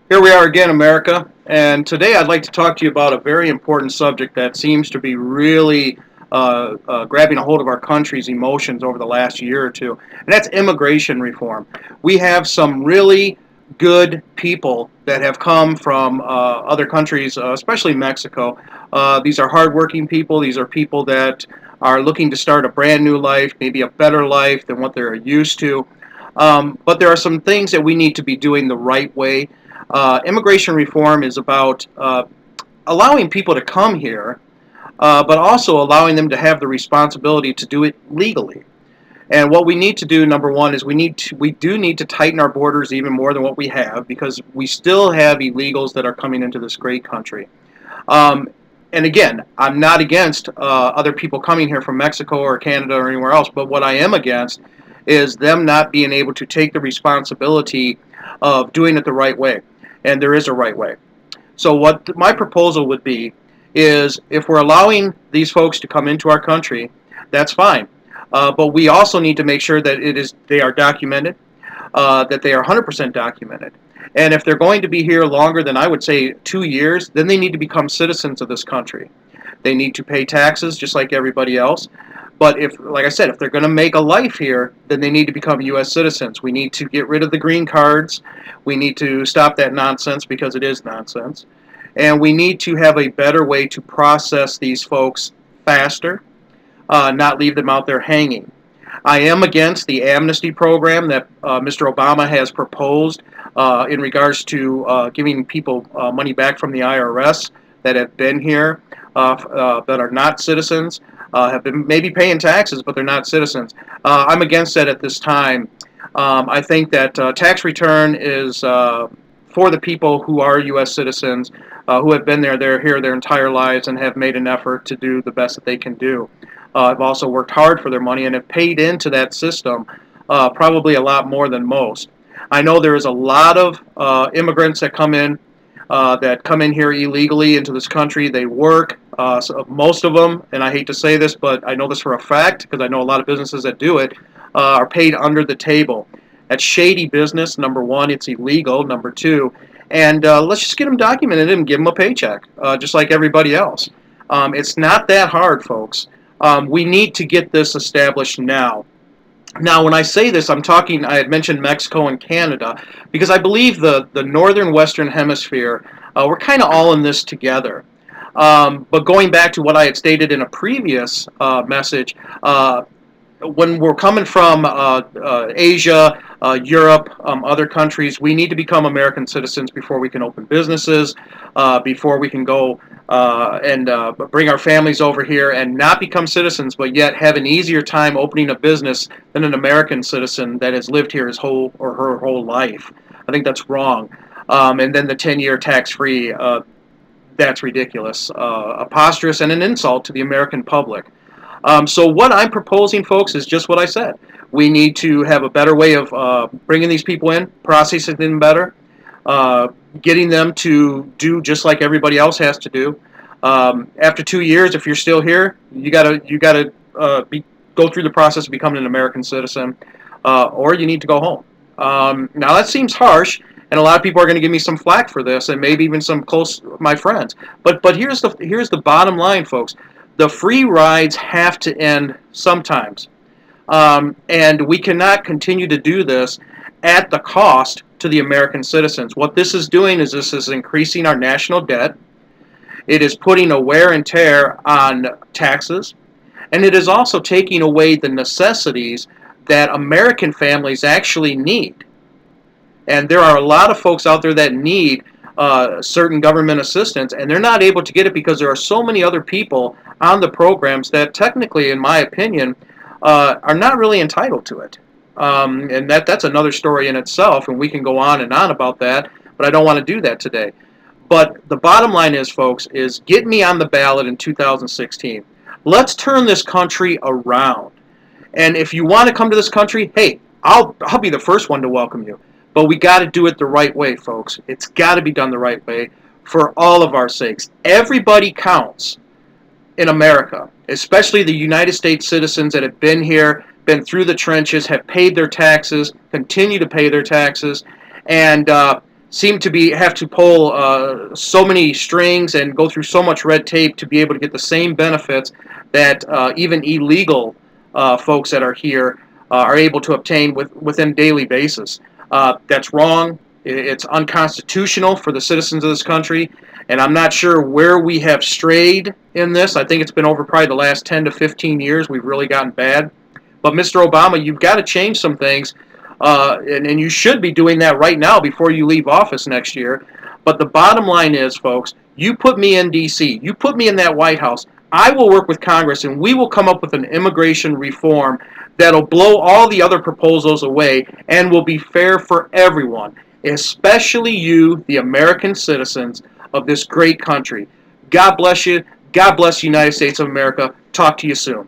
Here we are again, America, and today I'd like to talk to you about a very important subject that seems to be really grabbing a hold of our country's emotions over the last year or two, and that's immigration reform. We have some really good people that have come from other countries, especially Mexico. These are hardworking people. These are people that are looking to start a brand new life, maybe a better life than what they're used to. But there are some things that we need to be doing the right way. Immigration reform is about allowing people to come here, but also allowing them to have the responsibility to do it legally. And what we need to do, number one, is we do need to tighten our borders even more than what we have, because we still have illegals that are coming into this great country. Um, and again, I'm not against other people coming here from Mexico or Canada or anywhere else, but what I am against is them not being able to take the responsibility of doing it the right way. And there is a right way. So what my proposal would be is, if we're allowing these folks to come into our country, that's fine. But we also need to make sure that they are documented, that they are 100% documented. And if they're going to be here longer than, I would say, 2 years, then they need to become citizens of this country. They need to pay taxes just like everybody else. But if, like I said, if they're going to make a life here, then they need to become U.S. citizens. We need to get rid of the green cards. We need to stop that nonsense, because it is nonsense. And we need to have a better way to process these folks faster, not leave them out there hanging. I am against the amnesty program that Mr. Obama has proposed in regards to giving people money back from the IRS that have been here, that are not citizens, have been maybe paying taxes, but they're not citizens. I'm against that at this time. I think that tax return is for the people who are U.S. citizens, who have been there, they're here their entire lives and have made an effort to do the best that they can do. Have also worked hard for their money and have paid into that system probably a lot more than most. I know there is a lot of immigrants that come in here illegally into this country. They work. So most of them, and I hate to say this, but I know this for a fact because I know a lot of businesses that do it, are paid under the table. That's shady business. Number one, it's illegal. Number two, and let's just get them documented and give them a paycheck, just like everybody else. It's not that hard, folks. We need to get this established now. Now, when I say this, I had mentioned Mexico and Canada, because I believe the northern western hemisphere, we're kind of all in this together. But going back to what I had stated in a previous message, when we're coming from Asia, Europe, other countries, we need to become American citizens before we can open businesses, before we can go and bring our families over here and not become citizens, but yet have an easier time opening a business than an American citizen that has lived here his whole or her whole life. I think that's wrong. And then the 10-year tax-free, that's ridiculous, preposterous, and an insult to the American public. So what I'm proposing, folks, is just what I said. We need to have a better way of bringing these people in, processing them better, getting them to do just like everybody else has to do. After 2 years, if you're still here, you gotta go through the process of becoming an American citizen, or you need to go home. Now that seems harsh, and a lot of people are going to give me some flack for this, and maybe even some close my friends. But here's the bottom line, folks. The free rides have to end sometimes. And we cannot continue to do this at the cost to the American citizens. What this is doing is this is increasing our national debt. It is putting a wear and tear on taxes. And it is also taking away the necessities that American families actually need. And there are a lot of folks out there that need certain government assistance, and they're not able to get it because there are so many other people on the programs that technically, in my opinion, are not really entitled to it. And that's another story in itself, and we can go on and on about that, but I don't want to do that today. But the bottom line is, folks, is get me on the ballot in 2016. Let's turn this country around. And if you want to come to this country, hey, I'll be the first one to welcome you. But we got to do it the right way, folks. It's got to be done the right way for all of our sakes. Everybody counts in America, especially the United States citizens that have been here, been through the trenches, have paid their taxes, continue to pay their taxes, and seem to have to pull so many strings and go through so much red tape to be able to get the same benefits that even illegal folks that are here are able to obtain within daily basis. That's wrong. It's unconstitutional for the citizens of this country, and I'm not sure where we have strayed in this. I think it's been over probably the last 10 to 15 years we've really gotten bad. But Mr. Obama, you've got to change some things, and you should be doing that right now before you leave office next year. But the bottom line is, folks, you put me in D.C., you put me in that White House, I will work with Congress, and we will come up with an immigration reform that'll blow all the other proposals away and will be fair for everyone, especially you, the American citizens of this great country. God bless you. God bless the United States of America. Talk to you soon.